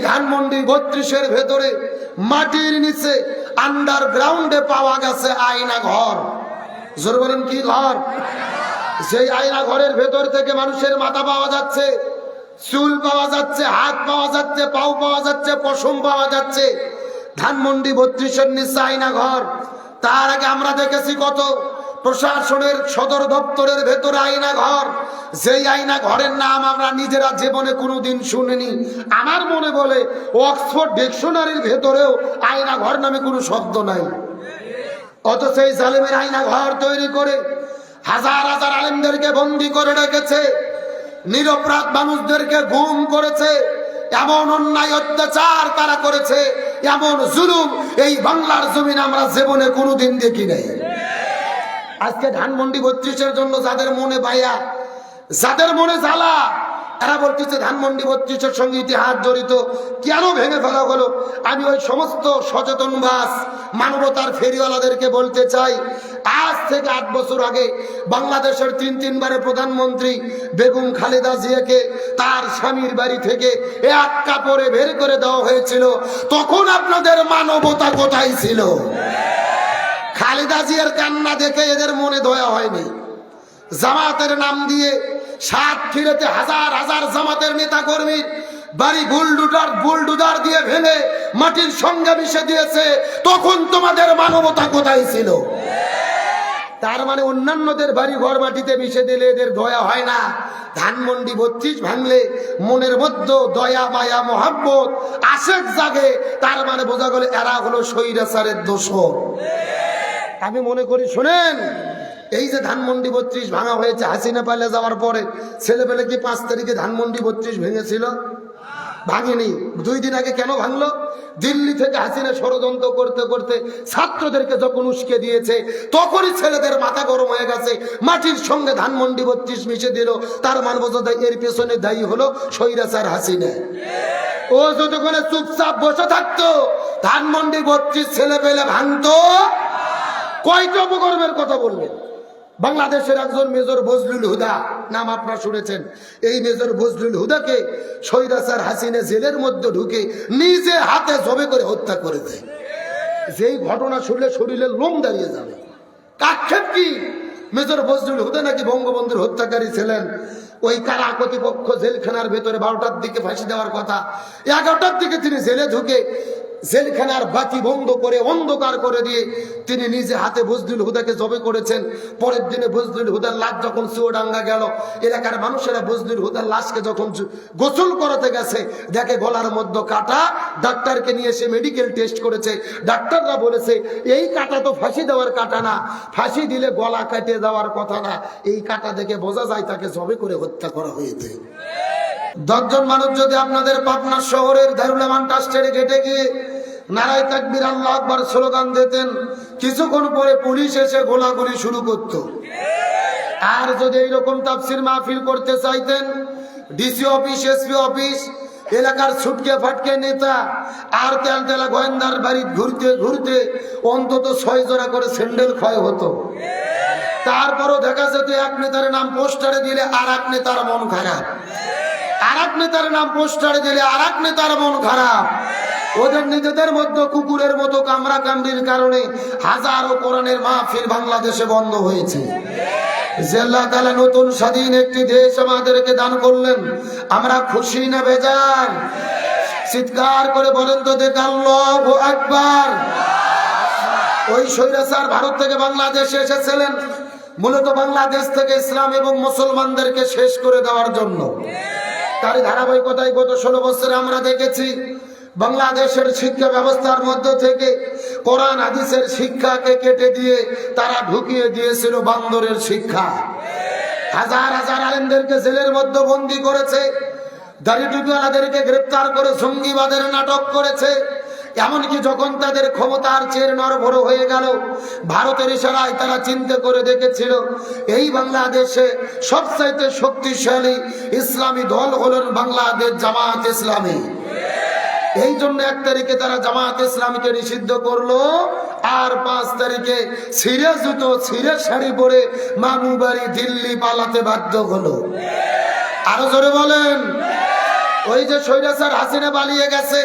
ধানমন্ডি ৩২-এর ভেতরে মাটির নিচে আন্ডারগ্রাউন্ডে পাওয়া গেছে আয়না ঘর। জোর বলেন কি ঘর? সেই আয়না ঘরের ভেতর থেকে মানুষের মাথা পাওয়া যাচ্ছে, চুল পাওয়া যাচ্ছে, হাত পাওয়া যাচ্ছে, পাও পাওয়া যাচ্ছে, পশম পাওয়া যাচ্ছে। ধানমন্ডি ৩২-এর নিচে আয়না ঘর। তার আগে আমরা দেখেছি কত প্রশাসনের সদর দপ্তরের ভেতরে আয়না ঘর। যেই আয়না ঘরের নাম আমরা নিজেরা জীবনে কোনোদিন শুনিনি। আমার মনে বলে অক্সফোর্ড ডিকশনারির ভেতরেও আয়না ঘর নামে কোনো শব্দ নাই। অথচ এই জালেমের আয়না ঘর তৈরি করে হাজার হাজার আলেমদেরকে বন্দী করে রেখেছে, নিরপরাধ মানুষদেরকে গুম করেছে। এমন অন্যায় অত্যাচার তারা করেছে, এমন জুলুম এই বাংলার জমিন আমরা জীবনে কোনোদিন দেখি নাই। আজকে ধানমন্ডি ৩২-এর জন্য যাদের মনে বায়া, যাদের মনে জ্বালা, এরা বলতেছে ধানমন্ডি ৩২-এর সঙ্গে ইতিহাস জড়িত, কেন ভেঙে ফেলা হলো? আমি ওই সমস্ত সচেতন বাস মানবতার ফেরিওয়ালাদেরকে বলতে চাই, আজ থেকে ৮ বছর আগে বাংলাদেশের তিনবারের প্রধানমন্ত্রী বেগম খালেদা জিয়াকে তার স্বামীর বাড়ি থেকে এক কাপড়ে বের করে দেওয়া হয়েছিল। তখন আপনাদের মানবতা কোথায় ছিল? খালেদা জিয়ার কান্না দেখে এদের মনে দয়া হয়নি। জামাতের নাম দিয়ে সাতক্ষীরাতে হাজার হাজার জামাতের নেতা কর্মীর বাড়ি বুলডুজার দিয়ে ভেঙে মাটির সঙ্গে মিশে দিয়েছে। তখন তোমাদের মানবতা কোথায় ছিল? তার মানে অন্যান্যদের বাড়ি ঘর মাটিতে মিশে দিলে এদের দয়া হয় না। ধানমন্ডি ৩২ ভাঙলে মনের মধ্যে দয়া মায়া মোহাব্বত আশেক জাগে। তার মানে বোঝা গেল এরা হলো স্বৈরাচারের দোসর। আমি মনে করি, শোনেন, এই যে ধানমন্ডি ৩২ ভাঙা হয়েছে হাসিনা পালিয়ে যাওয়ার পরে, ছেলেবেলে কি ৫ তারিখে ধানমন্ডি ৩২ ভেঙেছিল? ভাঙেনি। ২ দিন আগে কেন ভাঙলো? দিল্লি থেকে হাসিনা ষড়যন্ত্র করতে করতে ছাত্রদেরকে যখন উস্কে দিয়েছে, তখনই ছেলেদের মাথা গরম হয়ে গেছে, মাটির সঙ্গে ধানমন্ডি ৩২ মিশে দিল। তার মানে বোঝা যায় এর পেছনে দায়ী হলো স্বৈরাচার হাসিনা। ও যতক্ষণে চুপচাপ বসে থাকতো, ধানমন্ডি ৩২ ছেলে পেলে ভাঙতো। কয়টা অপকর্মের কথা বলবেন? বাংলাদেশের একজন মেজর বজলুল হুদা নাম আপনারা শুনেছেন। এই মেজর বজলুল হুদাকে স্বৈরাচার হাসিনা জেলের মধ্যে ঢুকে নিজে হাতে জবে করে হত্যা করেছে। যেই ঘটনা শুনলে শরীরের লোম দাঁড়িয়ে যাবে। কাক্ষেপ কি? মেজর বজলুল হুদা নাকি বঙ্গবন্ধুর হত্যাকারী ছিলেন। ওই কারা কর্তৃপক্ষ জেলখানার ভেতরে 12টার দিকে ফাঁসি দেওয়ার কথা, 11টার দিকে তিনি জেলে ঢুকে জেলখানার বাতি বন্ধ করে অন্ধকার করে দিয়ে তিনি নিজে হাতে বজলুল হুদাকে জবে করেছেন। পরের দিনে বজলুল হুদার লাশ যখন চুয়াডাঙ্গা গেল, এলাকার মানুষেরা বজলুল হুদার লাশকে যখন গোসল করাতে গেছে, দেখে গলার মধ্যে কাটা। ডাক্তারকে নিয়ে এসে মেডিকেল টেস্ট করেছে। ডাক্তাররা বলেছে এই কাটা তো ফাঁসি দেওয়ার কাটা না, ফাঁসি দিলে গলা কেটে যাওয়ার কথা না। এই কাটা দেখে বোঝা যায় তাকে জবে করে হত্যা করা হয়েছে। 10 জন মানুষ যদি আপনাদের পাবনা শহরের দারুল আমান ট্রাস্টের গেটে গিয়ে নারায়ে তাকবীর আল্লাহু আকবার স্লোগান দিতেন, কিছুক্ষণ পরে পুলিশ এসে গোলাগুলি শুরু করত। আর যদি এইরকম তাফসীর মাহফিল করতে চাইতেন, ডিসি অফিস, এসপি অফিস, এলাকার ছুটকে ফাটকে নেতা আর তেলতেলা গোয়েন্দার বাড়ি ঘুরতে ঘুরতে অন্তত 6 জোড়া করে স্যান্ডেল ক্ষয় হতো। তারপরও দেখা যেত এক নেতার নাম পোস্টারে দিলে আর এক নেতার মন খারাপ, আর এক নেতার নাম পোস্টারে দিলে আর এক নেতার মন খারাপ। ওদের নিজেদের মধ্যে কুকুরের মতো কামড়া কামড়ির কারণে হাজারো কোরআনের মাহফিল বাংলাদেশে বন্ধ হয়েছে। যে আল্লাহ তাআলা নতুন স্বাধীন একটি দেশ আমাদেরকে দান করলেন, আমরা খুশি না বেজার? চিৎকার করে বলেন তো দেখ আল্লাহু আকবার। ওই স্বৈরাচার ভারত থেকে বাংলাদেশে এসেছিলেন মূলত বাংলাদেশ থেকে ইসলাম এবং মুসলমানদেরকে শেষ করে দেওয়ার জন্য। তার ধারাবাহিকতায় গত 16 বছরে আমরা দেখেছি বাংলাদেশের শিক্ষা ব্যবস্থার মধ্য থেকে কোরআন হাদিসের শিক্ষাকে কেটে দিয়ে তারা ঢুকিয়ে দিয়েছিল বান্দরের শিক্ষা। হাজার হাজার আলেমদেরকে জেলের মধ্যে বন্দী করেছে, দাড়ি টুপিওয়ালাদেরকে গ্রেপ্তার করে জঙ্গিবাদের নাটক করেছে। এমনকি যখন তাদের ক্ষমতার চেয়ে নড়বড় হয়ে গেল, ভারতের ইশারায় তারা চিন্তা করে দেখেছিল এই বাংলাদেশে সবচাইতে শক্তিশালী ইসলামী দল হলেন বাংলাদেশ জামাত ইসলামী। এই জন্য 1 তারিখে তারা জামাত ইসলামীকে নিষিদ্ধ করলো, আর 5 তারিখে ছিঁড়ে জুতো ছিঁড়ে শাড়ি পরে মামু বাড়ি দিল্লি পালাতে বাধ্য হলো। আরো জোরে বলেন। ওই যে স্বৈরাচার হাসিনা পালিয়ে গেছে,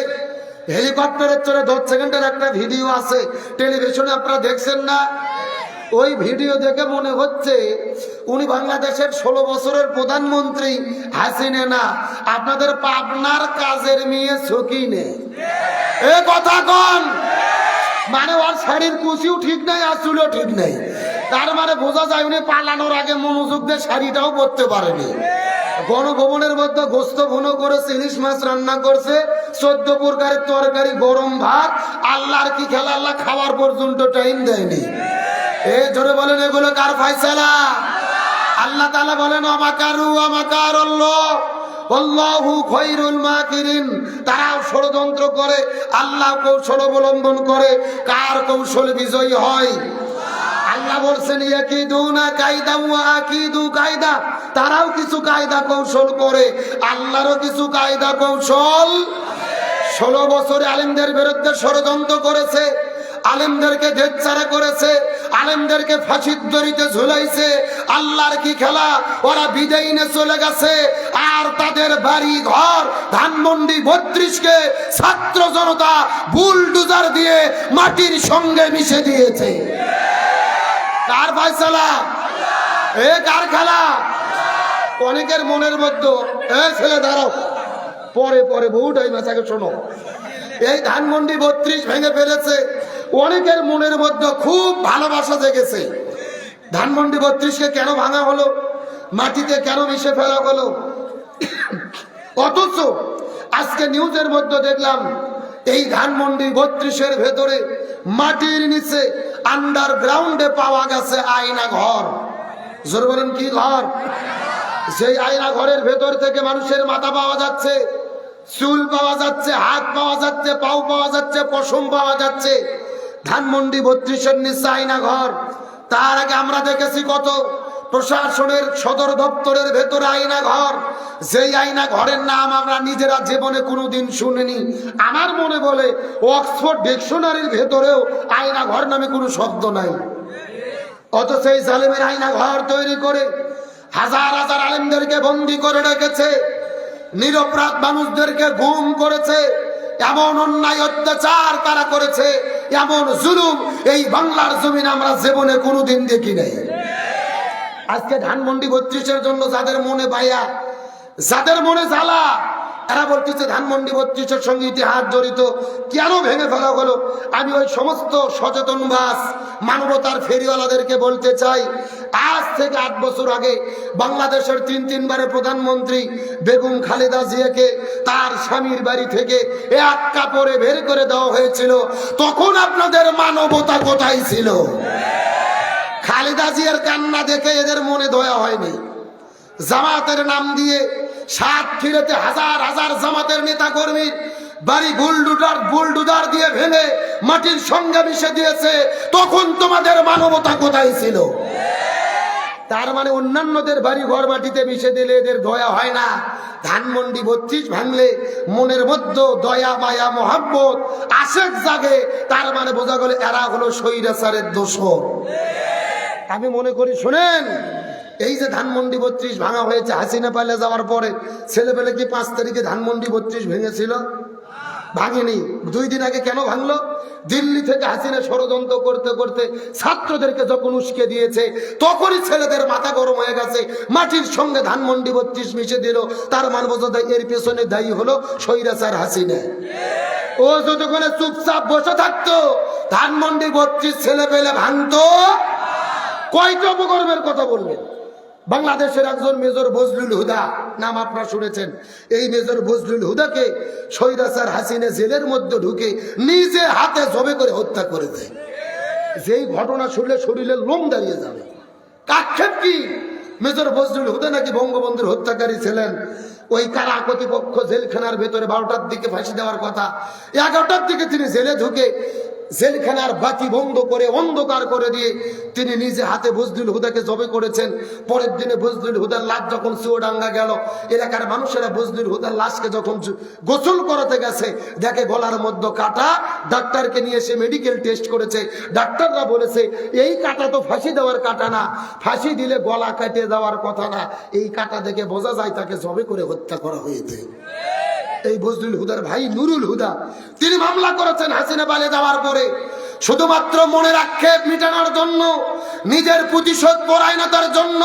হেলিকপ্টারের চড়ে 10 সেকেন্ডের একটা ভিডিও আছে টেলিভিশনে, আপনারা দেখছেন না? ওই ভিডিও দেখে মনে হচ্ছে উনি বাংলাদেশের 16 বছরের প্রধানমন্ত্রী হাসিনা না, আপনাদের পাবনার কাজের মেয়ে সকিনে। এ কথা কন, মানে ওর শাড়ির কুচিও ঠিক নাই আর চুলও ঠিক নাই, তার মানে বোঝা যায় উনি পালানোর আগে মনোযোগ দিয়ে শাড়িটাও পরতে পারেনি। গণভবনের মধ্যে গোস্ত ভুনো করেছে, ইলিশ মাছ রান্না করছে, 14 প্রকারের তরকারি, গরম ভাত। আল্লাহর কি খেলা, আল্লাহ খাওয়ার পর্যন্ত টাইম দেয়নি। এ জোরে বলেন, এগুলো কার ফায়সালা? আল্লাহ তাআলা বলেন আমাকারু আমাকারাল্লাহ আল্লাহু খায়রুল মাকিরিন। তারাও ষড়যন্ত্র করে, আল্লাহ কৌশল অবলম্বন করে, কার কৌশল বিজয়ী হয়? আল্লাহ বলছেন ইয়াকিদুনা কায়দা ওয়া আকিদু কায়দা, তারাও কিছু কায়দা কৌশল করে, আল্লাহরও কিছু কায়দা কৌশল। 16 বছরে আলেমদের বিরুদ্ধে ষড়যন্ত্র করেছে, আলেমদেরকে দেশছাড়া করেছে, আলেমদেরকে ফাঁসির দড়িতে ঝুলাইছে। আল্লাহর কি খেলা, ওরা বিদায় নিয়ে চলে গেছে, আর তাদের বাড়ি ঘর ধানমন্ডি 32কে ছাত্র জনতা বুলডোজার দিয়ে মাটির সঙ্গে মিশে দিয়েছে। কার ফায়সালা? এ কার খেলা? অনেকের মনের মধ্যে, এ ছেলে দাঁড়াও, পরে পরে বহু টাইম আছে, আগে শোনো। এই ধানমন্ডি 32 ভেঙে ফেলেছে, অনেকের মনের মধ্যে খুব ভালোবাসা জেগেছে। ধানমন্ডি 32কে কেন ভাঙা হলো, মাটিতে কেন মিশে ফেলা হলো? অথচ আজকে নিউজের মধ্যে দেখলাম এই ধানমন্ডি 32-এর ভেতরে মাটির নিচে আন্ডারগ্রাউন্ডে পাওয়া গেছে আয়না ঘর। জোর বলেন, কি ঘর? সেই আয়না ঘরের ভেতর থেকে মানুষের মাথা পাওয়া যাচ্ছে, চুল পাওয়া যাচ্ছে, হাত পাওয়া যাচ্ছে, পাও পাওয়া যাচ্ছে, পশম পাওয়া যাচ্ছে। ধানমন্ডি 32-এর নিচে আয়না ঘর। তার আগে আমরা দেখেছি কত প্রশাসনের সদর দপ্তরের ভেতরে আয়না ঘর। যেই আয়না ঘরের নাম আমরা নিজেরা জীবনে কোনোদিন শুনিনি। আমার মনে বলে অক্সফোর্ড ডিকশনারির ভেতরেও আয়না ঘর নামে কোনো শব্দ নাই। অথচ এই জালেমের আয়না ঘর তৈরি করে হাজার হাজার আলেমদেরকে বন্দী করে রেখেছে, নিরপরাধ মানুষদেরকে গুম করেছে। এমন অন্যায় অত্যাচার তারা করেছে, এমন জুলুম এই বাংলার জমিন আমরা জীবনে কোনোদিন দেখি নাই। আজকে ধানমন্ডি 32-এর জন্য যাদের মনে বায়া, যাদের মনে জ্বালা, এরা বলতেছে ধানমন্ডি 32-এর সঙ্গে ইতিহাস জড়িত, কেন ভেঙে ফেলা হলো? আমি ওই সমস্ত সচেতনবাস মানবতার ফেরিওয়ালাদেরকে বলতে চাই, আজ থেকে 8 বছর আগে বাংলাদেশের 3 বারের প্রধানমন্ত্রী বেগম খালেদা জিয়াকে তার স্বামীর বাড়ি থেকে এক কাপড়ে বের করে দেওয়া হয়েছিল। তখন আপনাদের মানবতা কোথায় ছিল? খালেদা জিয়ার কান্না দেখে এদের মনে দয়া হয়নি। জামাতের নাম দিয়ে সাতক্ষীরাতে হাজার হাজার জামাতের নেতা কর্মীর বাড়ি বুলডোজার দিয়ে ভেঙে মাটির সঙ্গে মিশে দিয়েছে। তখন তোমাদের মানবতা কোথায় ছিল? তার মানে অন্যান্যদের বাড়ি ঘর মাটিতে মিশে দিলে এদের দয়া হয় না। ধানমন্ডি 32 ভাঙলে মনের মধ্যে দয়া মায়া মোহাব্বত আশেক জাগে, তার মানে বোঝা গেল এরা হলো স্বৈরাচারের দোসর। আমি মনে করি, শোনেন, এই যে ধানমন্ডি 32 ভাঙা হয়েছে হাসিনা পালিয়ে যাওয়ার পরে, ছেলেবেলে কি 5 তারিখে ধানমন্ডি 32 ভেঙেছিল? ভাঙেনি। 2 দিন আগে কেন ভাঙলো? দিল্লি থেকে হাসিনা ষড়যন্ত্র করতে করতে ছাত্রদেরকে যখন উস্কে দিয়েছে, তখনই ছেলেদের মাথা গরম হয়ে গেছে, মাটির সঙ্গে ধানমন্ডি 32 মিশে দিল। তার মান বোঝা যায় এর পেছনে দায়ী হলো স্বৈরাচার হাসিনা। ও যতক্ষণে চুপচাপ বসে থাকতো, ধানমন্ডি 32 ছেলে পেলে ভাঙতো। কয়টা উপকর্মের কথা বলবেন? বাংলাদেশের একজন মেজর বজলুল হুদা নাম আপনারা শুনেছেন। এই মেজর বজলুল হুদাকে স্বৈরাচার হাসিনা জেলের মধ্যে ঢুকে নিজে হাতে জবে করে হত্যা করেছে। যেই ঘটনা শুনলে শরীরে লোম দাঁড়িয়ে যাবে। কাক্ষেপ কি? মেজর বজলুল হুদা নাকি বঙ্গবন্ধুর হত্যাকারী ছিলেন। ওই কারা কর্তৃপক্ষ জেলখানার ভেতরে 12টার দিকে ফাঁসি দেওয়ার কথা, 11টার দিকে তিনি জেলে ঢুকে জেলখানার বাতি বন্ধ করে অন্ধকার করে দিয়ে তিনি নিজে হাতে বজলুল হুদাকে জবে করেছেন। পরের দিনে বজলুল হুদার লাশ যখন চুয়াডাঙ্গা গেল, এলাকার মানুষেরা বজলুল হুদার লাশকে যখন গোসল করাতে গেছে, দেখে গলার মধ্যে কাটা। ডাক্তারকে নিয়ে এসে মেডিকেল টেস্ট করেছে। ডাক্তাররা বলেছে এই কাটা তো ফাঁসি দেওয়ার কাটা না, ফাঁসি দিলে গলা কেটে দেওয়ার কথা না। এই কাটা দেখে বোঝা যায় তাকে জবে করে হত্যা করা হয়েছে। এই বজলুল হুদার ভাই নুরুল হুদা, তিনি মামলা করেছেন হাসিনা পালিয়ে যাওয়ার পরে শুধুমাত্র মনের আক্ষেপ মিটানোর জন্য, নিজের প্রতিশোধ পরায়ণতার জন্য,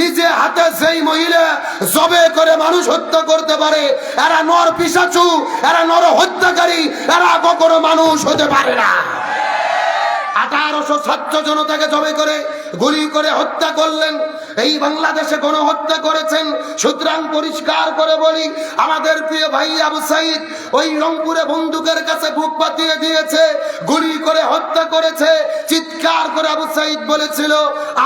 নিজে হাতে যেই মহিলা জবে করে মানুষ হত্যা করতে পারে, এরা নর পিশাচু, এরা নর হত্যাকারী, এরা কখনো মানুষ হতে পারে না। 1800 ছাত্র জনতাকে জবে করে গুলি করে হত্যা করলেন, এই বাংলাদেশে গণহত্যা করেছেন। সুতরাং পরিষ্কার করে বলি, আমাদের প্রিয় ভাই আবু সাইদ ওই রংপুরে বন্দুকের কাছে বুক পাতিয়ে দিয়েছে, গুলি করে হত্যা করেছে। চিৎকার করে আবু সাইদ বলেছিল,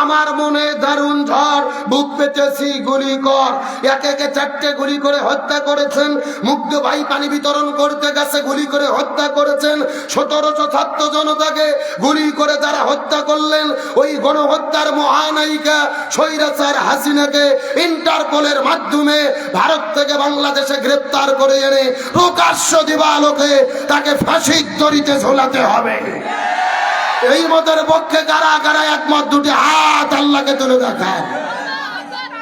আমার মনে দারুণ ঝড়, বুক পেতেছি গুলি কর। একে একে 4টে গুলি করে হত্যা করেছেন। মুগ্ধ ভাই পানি বিতরণ করতে গেছে, গুলি করে হত্যা করেছেন। 1700 ছাত্র জনতাকে গুলি করে যারা হত্যা করলেন, ওই গণহত্যার মহানায়িকা স্বৈরাচার হাসিনাকে ইন্টারপোলের মাধ্যমে ভারত থেকে বাংলাদেশে গ্রেপ্তার করে এনে প্রকাশ্য দিবালোকে তাকে ফাঁসির দড়িতে ঝোলাতে হবে। এই মতের পক্ষে কারা কারা একমত, দুটি হাত আল্লাহকে তুলে দেখায়।